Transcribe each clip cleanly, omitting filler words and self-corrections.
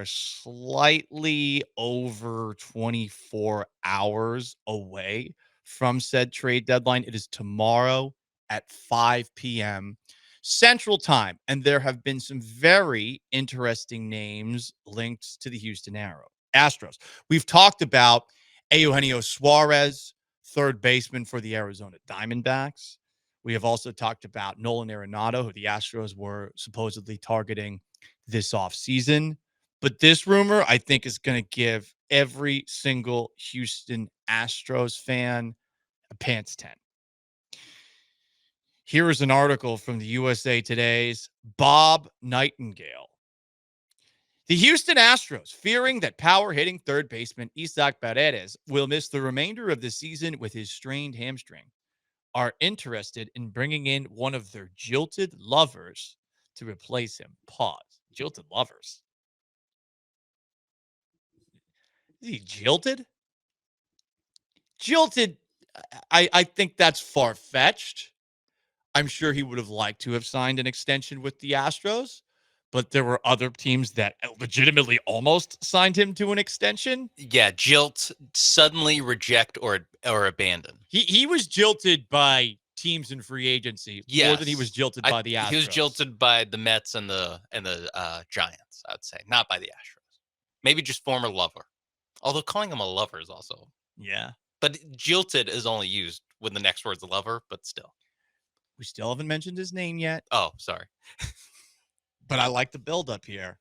slightly over 24 hours away from said trade deadline. It is tomorrow at 5 p.m. Central Time. And there have been some very interesting names linked to the Houston Astros. We've talked about Eugenio Suarez, third baseman for the Arizona Diamondbacks. We have also talked about Nolan Arenado, who the Astros were supposedly targeting this offseason. But this rumor, I think, is going to give every single Houston Astros fan a pants tent. Here is an article from the USA Today's Bob Nightingale. The Houston Astros, fearing that power-hitting third baseman Isaac Paredes will miss the remainder of the season with his strained hamstring, are interested in bringing in one of their jilted lovers to replace him. Pause. Jilted lovers. Is he jilted? Jilted, I think that's far-fetched. I'm sure he would have liked to have signed an extension with the Astros, but there were other teams that legitimately almost signed him to an extension. Yeah, jilt, suddenly reject or abandon. He was jilted by teams in free agency more than he was jilted by the Astros. He was jilted by the Mets and the Giants, I'd say, not by the Astros. Maybe just former lover. Although calling him a lover is also. Yeah. But jilted is only used when the next word's lover, but still. We still haven't mentioned his name yet. Oh, sorry. But I like the build-up here.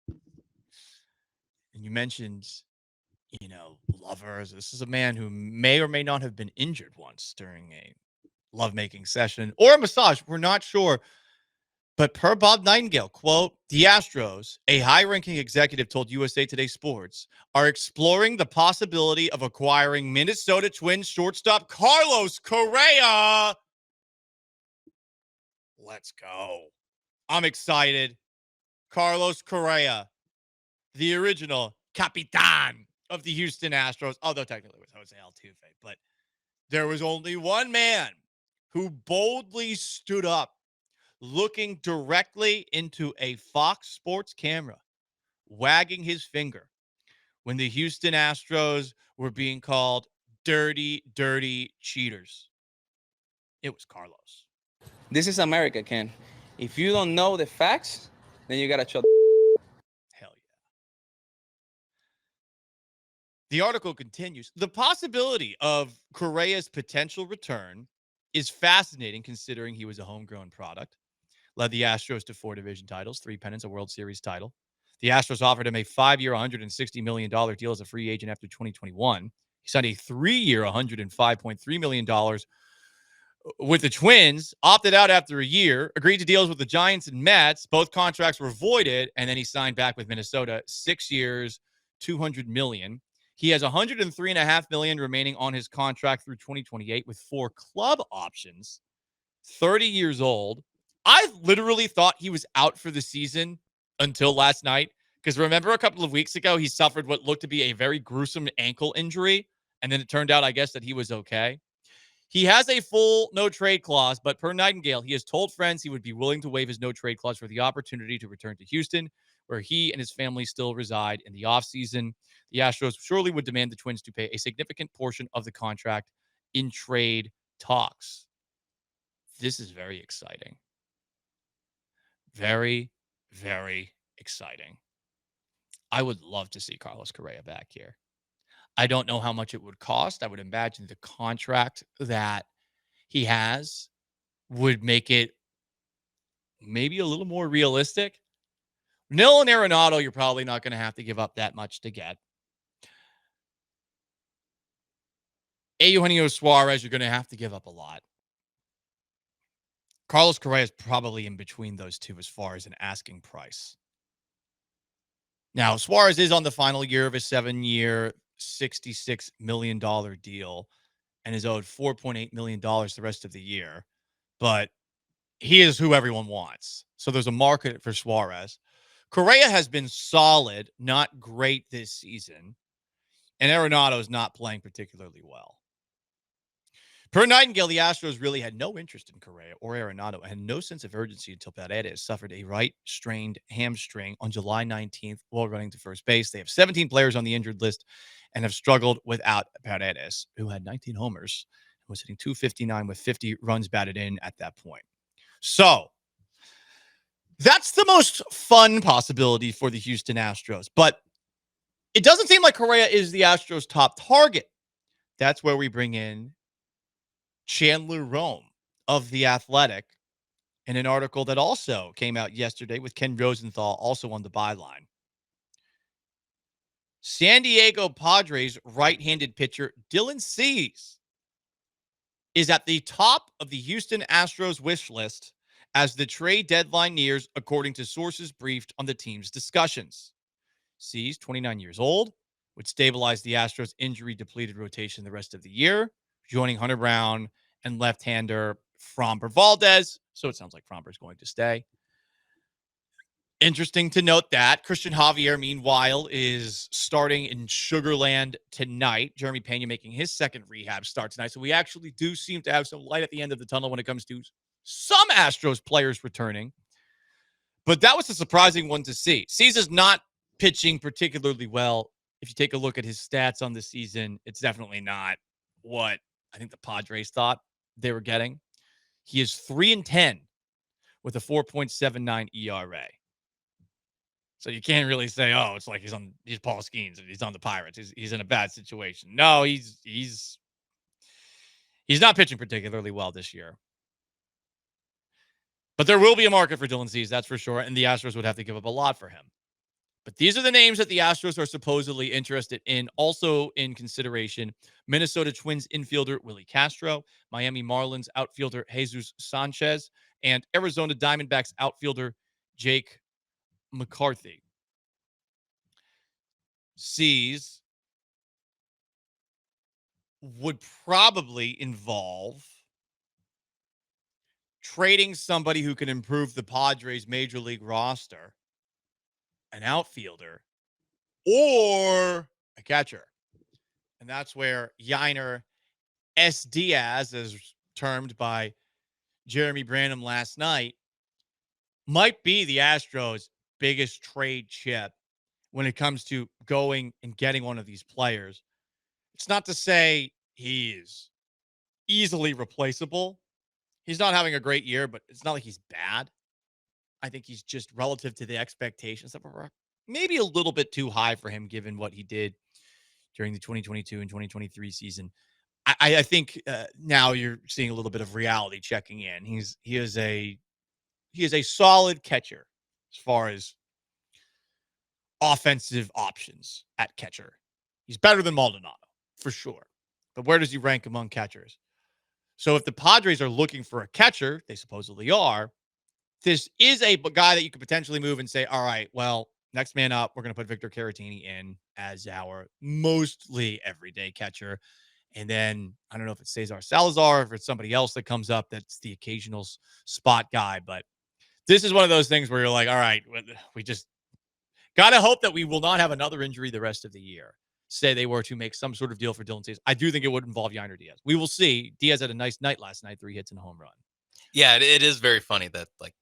And you mentioned, lovers. This is a man who may or may not have been injured once during a lovemaking session or a massage. We're not sure. But per Bob Nightingale, quote, the Astros, a high-ranking executive told USA Today Sports, are exploring the possibility of acquiring Minnesota Twins shortstop Carlos Correa. Let's go. I'm excited. Carlos Correa, the original Capitan of the Houston Astros, although technically it was Jose Altuve, but there was only one man who boldly stood up, looking directly into a Fox Sports camera, wagging his finger when the Houston Astros were being called dirty, dirty cheaters. It was Carlos. This is America, Ken. If you don't know the facts, then you got to shut. Hell yeah. The article continues. The possibility of Correa's potential return is fascinating considering he was a homegrown product. Led the Astros to 4 division titles, 3 pennants, a World Series title. The Astros offered him a 5-year, $160 million deal as a free agent after 2021. He signed a 3-year, $105.3 million with the Twins, opted out after a year, agreed to deals with the Giants and Mets. Both contracts were voided, and then he signed back with Minnesota, 6 years, $200 million. He has $103.5 million remaining on his contract through 2028 with 4 club options. 30 years old. I literally thought he was out for the season until last night. Because remember a couple of weeks ago, he suffered what looked to be a very gruesome ankle injury. And then it turned out, I guess, that he was okay. He has a full no-trade clause, but per Nightingale, he has told friends he would be willing to waive his no-trade clause for the opportunity to return to Houston, where he and his family still reside in the offseason. The Astros surely would demand the Twins to pay a significant portion of the contract in trade talks. This is very exciting. Very, very exciting. I would love to see Carlos Correa back here. I don't know how much it would cost. I would imagine the contract that he has would make it maybe a little more realistic. Nolan Arenado, you're probably not going to have to give up that much to get. Eugenio Suarez, you're going to have to give up a lot. Carlos Correa is probably in between those two as far as an asking price. Now, Suarez is on the final year of a 7-year, $66 million deal and is owed $4.8 million the rest of the year. But he is who everyone wants. So there's a market for Suarez. Correa has been solid, not great this season. And Arenado is not playing particularly well. Per Nightingale, the Astros really had no interest in Correa or Arenado and had no sense of urgency until Paredes suffered a right-strained hamstring on July 19th while running to first base. They have 17 players on the injured list and have struggled without Paredes, who had 19 homers and was hitting .259 with 50 runs batted in at that point. So that's the most fun possibility for the Houston Astros. But it doesn't seem like Correa is the Astros' top target. That's where we bring in Chandler Rome of The Athletic in an article that also came out yesterday with Ken Rosenthal also on the byline. San Diego Padres right-handed pitcher Dylan Cease is at the top of the Houston Astros wish list as the trade deadline nears, according to sources briefed on the team's discussions. Cease, 29 years old, would stabilize the Astros' injury-depleted rotation the rest of the year, joining Hunter Brown and left-hander Framber Valdez. So it sounds like Framber's going to stay. Interesting to note that Christian Javier, meanwhile, is starting in Sugarland tonight. Jeremy Pena making his second rehab start tonight. So we actually do seem to have some light at the end of the tunnel when it comes to some Astros players returning. But that was a surprising one to see. Cease is not pitching particularly well. If you take a look at his stats on the season, it's definitely not what I think the Padres thought they were getting. He is 3-10 with a 4.79 ERA. So you can't really say, oh, it's like he's Paul Skeens and he's on the Pirates. He's in a bad situation. No, he's not pitching particularly well this year. But there will be a market for Dylan Cease, that's for sure, and the Astros would have to give up a lot for him. But these are the names that the Astros are supposedly interested in. Also in consideration, Minnesota Twins infielder Willie Castro, Miami Marlins outfielder Jesus Sanchez, and Arizona Diamondbacks outfielder Jake McCarthy. Cease would probably involve trading somebody who can improve the Padres' major league roster, an outfielder, or a catcher. And that's where Yainer S. Diaz, as termed by Jeremy Branham last night, might be the Astros' biggest trade chip when it comes to going and getting one of these players. It's not to say he's easily replaceable. He's not having a great year, but it's not like he's bad. I think he's just relative to the expectations that were maybe a little bit too high for him, given what he did during the 2022 and 2023 season. I think now you're seeing a little bit of reality checking in. He is a solid catcher as far as offensive options at catcher. He's better than Maldonado for sure. But where does he rank among catchers? So if the Padres are looking for a catcher, they supposedly are, this is a guy that you could potentially move and say, all right, well, next man up, we're going to put Victor Caratini in as our mostly everyday catcher. And then I don't know if it's Cesar Salazar, if it's somebody else that comes up that's the occasional spot guy. But this is one of those things where you're like, all right, we just got to hope that we will not have another injury the rest of the year. Say they were to make some sort of deal for Dylan Cease. I do think it would involve Yainer Diaz. We will see. Diaz had a nice night last night, 3 hits and a home run. Yeah, it is very funny that like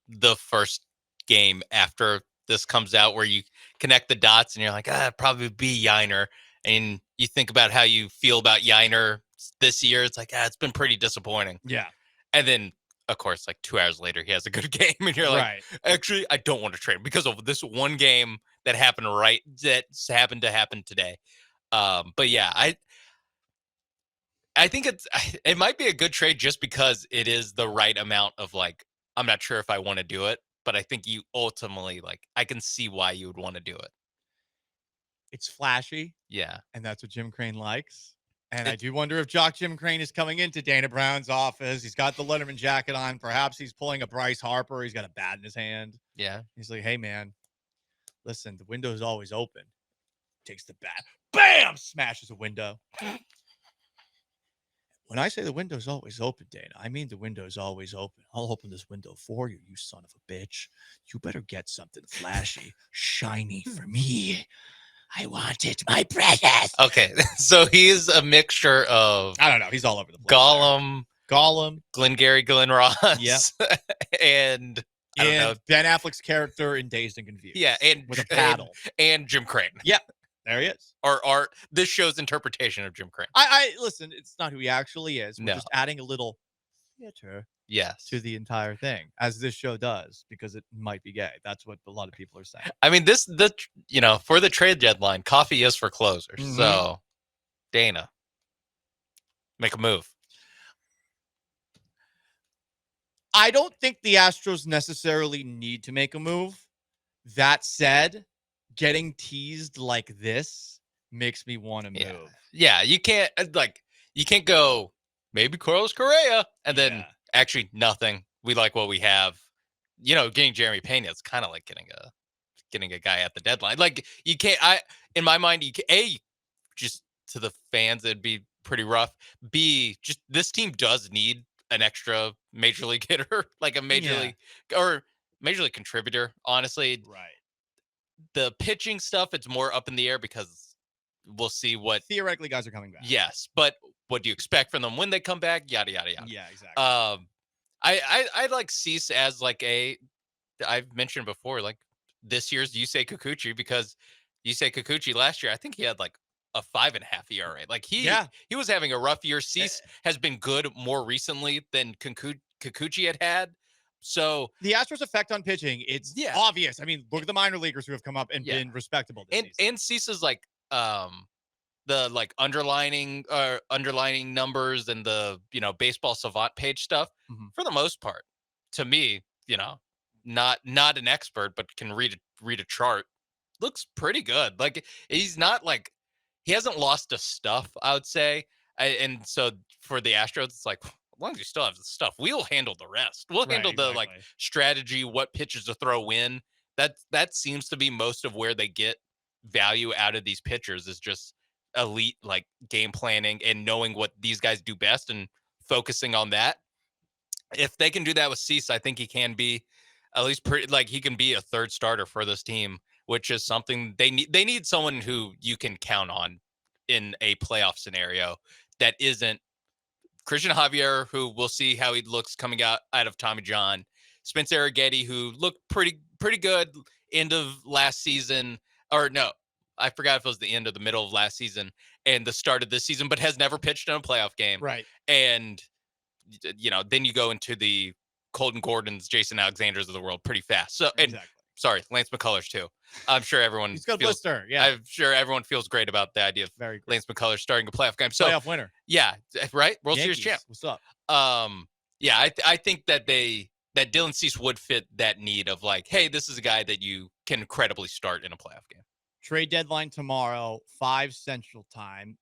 the first game after this comes out where you connect the dots and you're like, it'd probably be Yainer. And you think about how you feel about Yainer this year. It's like, it's been pretty disappointing. Yeah. And then, of course, like 2 hours later, he has a good game. And you're like, actually, I don't want to trade him because of this one game that happened to happen today. But yeah, I think it might be a good trade just because it is the right amount of like, I'm not sure if I want to do it, but I think you ultimately I can see why you would want to do it. It's flashy. Yeah. And that's what Jim Crane likes. And I do wonder if Jim Crane is coming into Dana Brown's office. He's got the Letterman jacket on. Perhaps he's pulling a Bryce Harper. He's got a bat in his hand. Yeah. He's like, hey, man, listen, the window's always open. Takes the bat. Bam! Smashes a window. When I say the window's always open, Dana, I mean the window's always open. I'll open this window for you, you son of a bitch. You better get something flashy, shiny for me. I want it, my precious. Okay, so he's a mixture of I don't know. He's all over the place. Gollum, Glengarry Glen Ross, Yep. and I don't know. And Ben Affleck's character in Dazed and Confused. Yeah, and with a paddle. and Jim Crane. Yep, there he is. Or this show's interpretation of Jim Crane. I listen. It's not who he actually is. We're No. just adding a little theater Yes. to the entire thing, as this show does, because it might be gay. That's what a lot of people are saying. I mean, for the trade deadline, coffee is for closers. Mhm. So, Dana, make a move. I don't think the Astros necessarily need to make a move. That said, getting teased like this makes me want to move. Yeah, you can't go maybe Carlos Correa and then actually nothing. We like what we have. Getting Jeremy Pena is kind of like getting a guy at the deadline. Like you can't. In my mind, just to the fans, it'd be pretty rough. B, just this team does need an extra major league hitter, like a major league contributor. Honestly, Right. The pitching stuff, it's more up in the air because we'll see what Theoretically, guys are coming back. Yes, but what do you expect from them when they come back? Yada yada yada. Yeah, exactly. I like Cease as like I've mentioned before, like this year's Yusei Kikuchi, because Yusei Kikuchi last year, I think he had like a 5.5 ERA. Like he was having a rough year. Cease has been good more recently than Kikuchi had. So the Astros' effect on pitching, it's obvious. I mean, look at the minor leaguers who have come up and been respectable this season. And Cease is like the like underlining numbers and the baseball savant page stuff for the most part, to me, not an expert but can read a chart, looks pretty good. Like he's not like he hasn't lost a stuff, I would say. And so for the Astros, it's like, as long as you still have the stuff, we'll handle the rest. We'll handle the like strategy, what pitches to throw in. That seems to be most of where they get value out of these pitchers, is just elite like game planning and knowing what these guys do best and focusing on that. If they can do that with Cease, I think he can be at least he can be a third starter for this team, which is something they need. They need someone who you can count on in a playoff scenario that isn't Christian Javier, who we'll see how he looks coming out of Tommy John, Spencer Arrighetti, who looked pretty good end of last season, or no, I forgot if it was the end or the middle of last season and the start of this season, but has never pitched in a playoff game. Right. And, then you go into the Colton Gordons, Jason Alexanders of the world pretty fast. So, sorry, Lance McCullers too. I'm sure everyone He's good blister. Yeah. I'm sure everyone feels great about the idea of Lance McCullers starting a playoff game. So playoff winner. Yeah. Right. World Yankees. Series champ. What's up? Yeah. I think that Dylan Cease would fit that need of like, hey, this is a guy that you can credibly start in a playoff game. Trade deadline tomorrow, 5 Central Time.